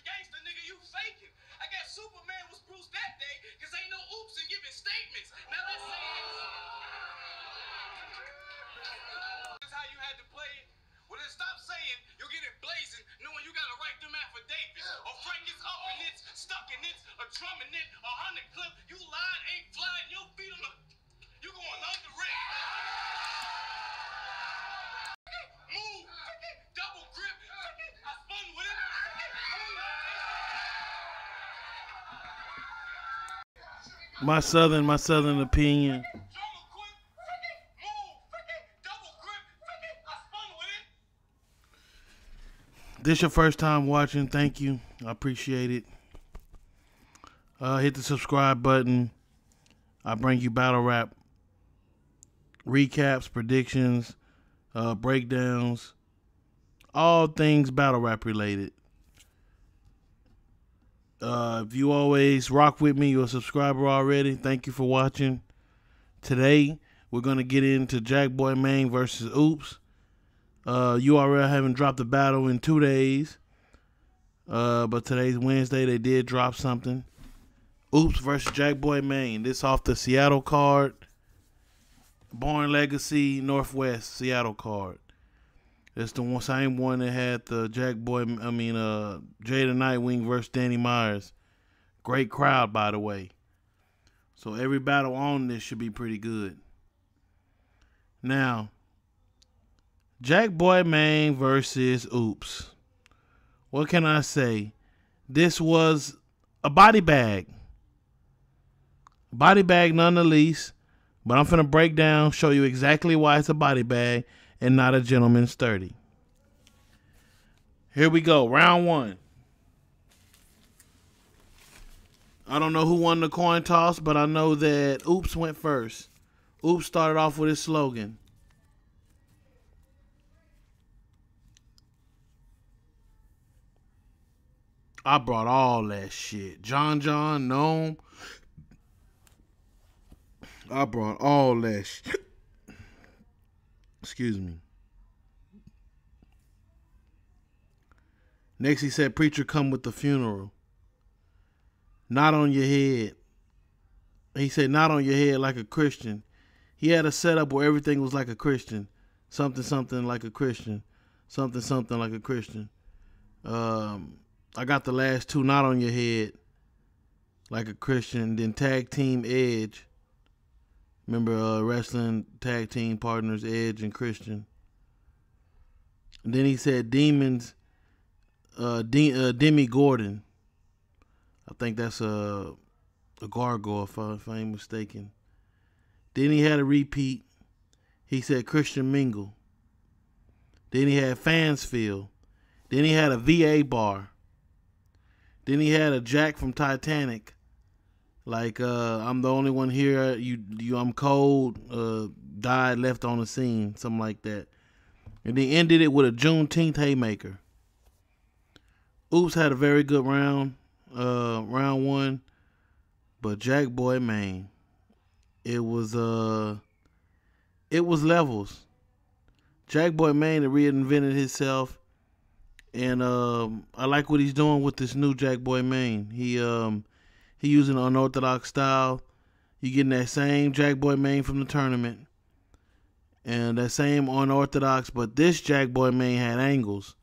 gangster, nigga, you faking. I guess Superman was Bruce that day, because ain't no oops and giving statements. Now let's say this is how you had to play it. Well, then stop saying you'll get it blazing, knowing you gotta write them affidavits. A Frank is up in it, stuck in it, a drum in it, 100 clip. You lied, ain't flying, your feet on the. You going under red. Move, double grip. I spun with it. My southern opinion. This your first time watching, thank you. I appreciate it. Hit the subscribe button. I bring you battle rap recaps, predictions, breakdowns, all things battle rap related. If you always rock with me, you're a subscriber already. Thank you for watching. Today, we're going to get into Jackboy Maine versus Oops. URL haven't dropped a battle in 2 days. But today's Wednesday. They did drop something. Oops versus Jackboy Maine. This off the Seattle card. Born Legacy Northwest Seattle card. It's the same one that had the Jackboy, Jada Nightwing versus Danny Myers. Great crowd, by the way. So every battle on this should be pretty good. Now, Jackboy Maine versus Oops. What can I say? This was a body bag. Body bag none the least. But I'm finna break down, show you exactly why it's a body bag and not a gentleman's 30. Here we go. Round one. I don't know who won the coin toss, but I know that Oops went first. Oops started off with his slogan. I brought all that shit. John, Gnome. I brought all that shit. Excuse me. Next he said, preacher come with the funeral. Not on your head. He said, not on your head like a Christian. He had a setup where everything was like a Christian. Something like a Christian. Something like a Christian. I got the last two, not on your head like a Christian. Then tag team Edge. Remember wrestling tag team partners Edge and Christian. And then he said demons, Demi Gordon. I think that's a gargoyle if I ain't mistaken. Then he had a repeat. He said Christian Mingle. Then he had Fansfield. Then he had a VA bar. Then he had a Jack from Titanic. Like, I'm the only one here. I'm cold. Died, left on the scene. Something like that. And then ended it with a Juneteenth haymaker. Oops had a very good round. Round one. But Jackboy Maine. It was levels. Jackboy Maine reinvented himself. And I like what he's doing with this new Jackboy Maine. He using an unorthodox style. You getting that same Jackboy Maine from the tournament. And that same unorthodox, but this Jackboy Maine had angles.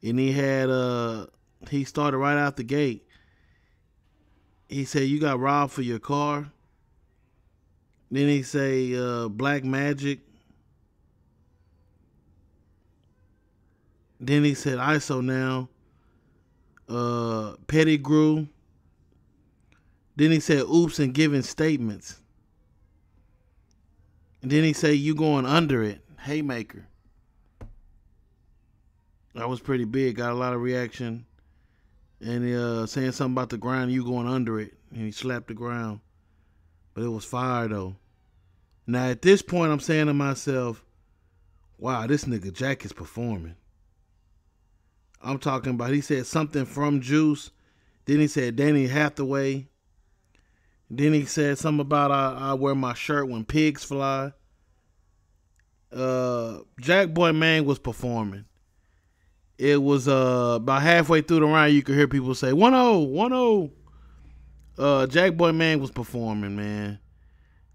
And he had he started right out the gate. He said, you got robbed for your car. Then he say black magic. Then he said ISO now. Pettigrew. Then he said oops and giving statements. And then he said you going under it. Haymaker. That was pretty big. Got a lot of reaction. And he saying something about the ground, you going under it. And he slapped the ground. But it was fire though. Now at this point I'm saying to myself, wow, this nigga Jack is performing. I'm talking about, he said something from Juice. Then he said Danny Hathaway. Then he said something about I wear my shirt when pigs fly. Jackboy Maine was performing. It was about halfway through the round, you could hear people say 1-0, 1-0. Jackboy man was performing, man.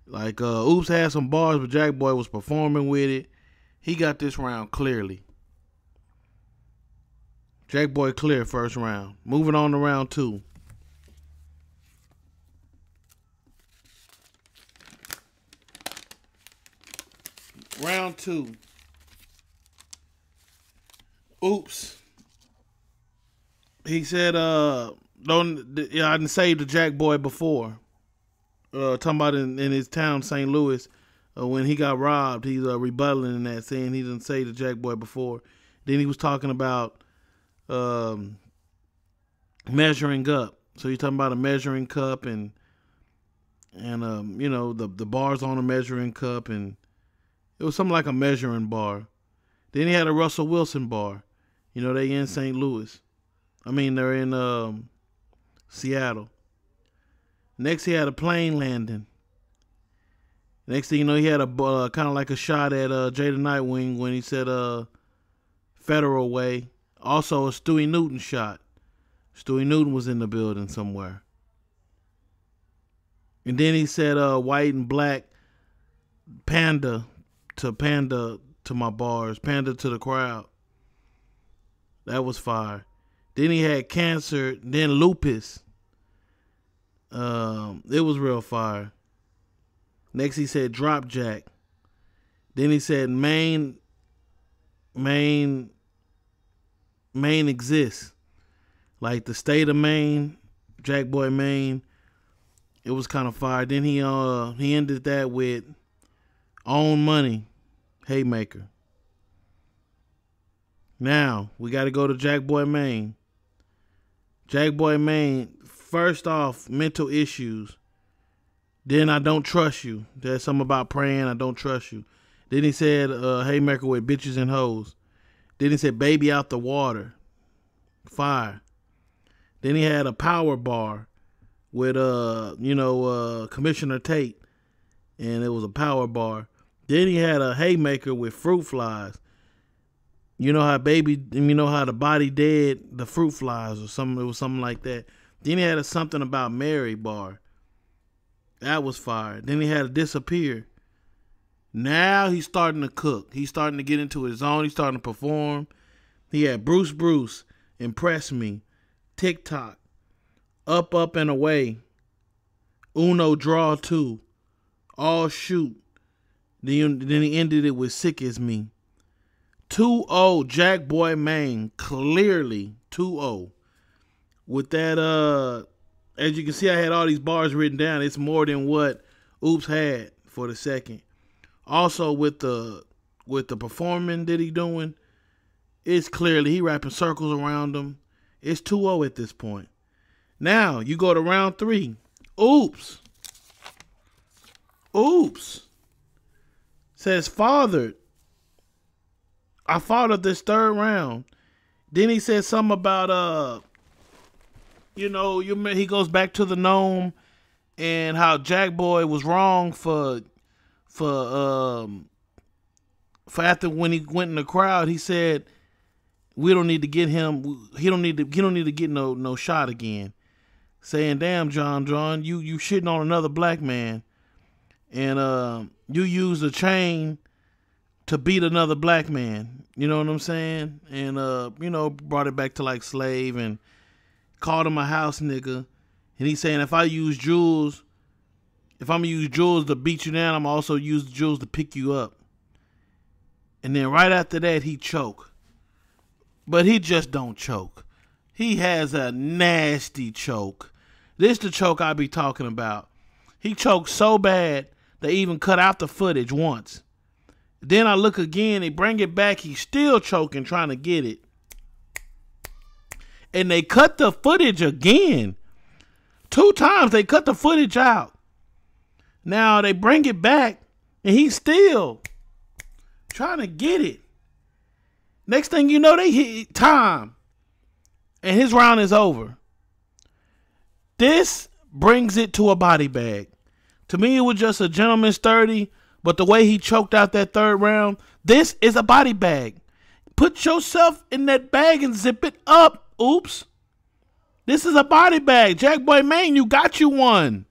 Like Oops had some bars, but Jackboy was performing with it. He got this round clearly. Jackboy clear first round. Moving on to round 2. Round 2. Oops. He said, I didn't say the Jackboy before. Talking about in his town, St. Louis, when he got robbed, he's rebutting in that, saying he didn't say the Jackboy before. Then he was talking about measuring up. So he's talking about a measuring cup and the bars on a measuring cup, and it was something like a measuring bar. Then he had a Russell Wilson bar. They in St. Louis. They're in Seattle. Next, he had a plane landing. Next thing you know, he had a kind of like a shot at Jada Nightwing when he said Federal Way. Also, a Stewie Newton shot. Stewie Newton was in the building somewhere. And then he said white and black, panda to my bars, panda to the crowd. That was fire. Then he had cancer, then lupus. It was real fire. Next he said drop jack. Then he said Maine exists. Like the state of Maine, Jackboy Maine. It was kind of fire. Then he ended that with own money, haymaker. Now we got to go to Jackboy Maine. Jackboy Maine, first off, mental issues. Then I don't trust you. There's something about praying, I don't trust you. Then he said haymaker with bitches and hoes. Then he said baby out the water. Fire. Then he had a power bar with Commissioner Tate, and it was a power bar. Then he had a haymaker with fruit flies. You know how the body dead, the fruit flies or something. It was something like that. Then he had a something about Mary bar. That was fire. Then he had a disappear. Now he's starting to cook. He's starting to get into his zone. He's starting to perform. He had Bruce, Impress Me, TikTok, Up and Away, Uno Draw 2, All Shoot. Then he ended it with Sick As Me. 2-0 Jackboy Maine, clearly 2-0. With that, as you can see, I had all these bars written down. It's more than what Oops had for the second. Also with the performing that he doing, it's clearly he wrapping circles around them. It's 2-0 at this point. Now you go to round 3. Oops says fathered. I fathered this third round. Then he said something about he goes back to the gnome and how Jackboy was wrong for after when he went in the crowd. He said we don't need to get him. He don't need to get no shot again. Saying, damn, John, you shitting on another black man, and you used a chain to beat another black man. You know what I'm saying? And brought it back to like slave and called him a house nigga. And he's saying, if I'm gonna use jewels to beat you down, I'm also use jewels to pick you up. And then right after that, he choke. But he just don't choke. He has a nasty choke. This the choke I be talking about. He choked so bad, they even cut out the footage once. Then I look again, they bring it back, he's still choking, trying to get it. And they cut the footage again. 2 times they cut the footage out. Now they bring it back, and he's still trying to get it. Next thing you know, they hit time. And his round is over. This brings it to a body bag. To me, it was just a gentleman's 30, but the way he choked out that third round, this is a body bag. Put yourself in that bag and zip it up. Oops. This is a body bag. Jackboy Maine, you got you one.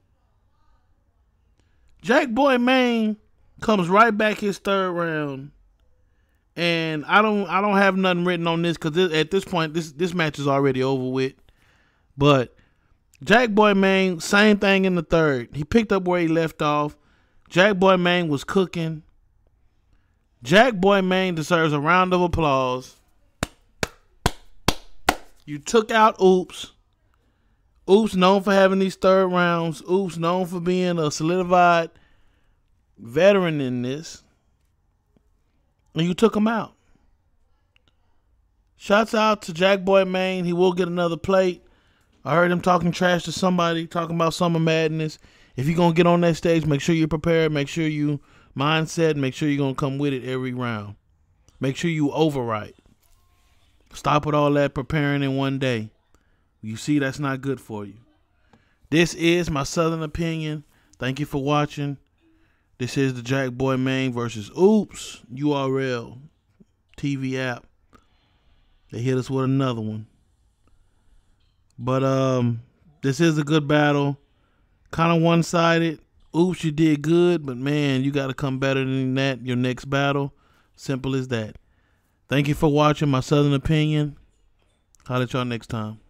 Jackboy Maine comes right back his third round. And I don't have nothing written on this because at this point, this match is already over with. But Jackboy Maine, same thing in the third. He picked up where he left off. Jackboy Maine was cooking. Jackboy Maine deserves a round of applause. You took out Oops. Oops known for having these third rounds. Oops known for being a solidified veteran in this. And you took him out. Shouts out to Jackboy Maine. He will get another plate. I heard him talking trash to somebody, talking about Summer Madness. If you're going to get on that stage, make sure you're prepared. Make sure you mindset. Make sure you're going to come with it every round. Make sure you overwrite. Stop with all that preparing in one day. You see that's not good for you. This is my Southern opinion. Thank you for watching. This is the Jackboy Maine versus Oops URL TV app. They hit us with another one. But this is a good battle. Kind of one-sided. Oops, you did good, but man, you got to come better than that your next battle. Simple as that. Thank you for watching my Southern opinion. Holler at y'all next time.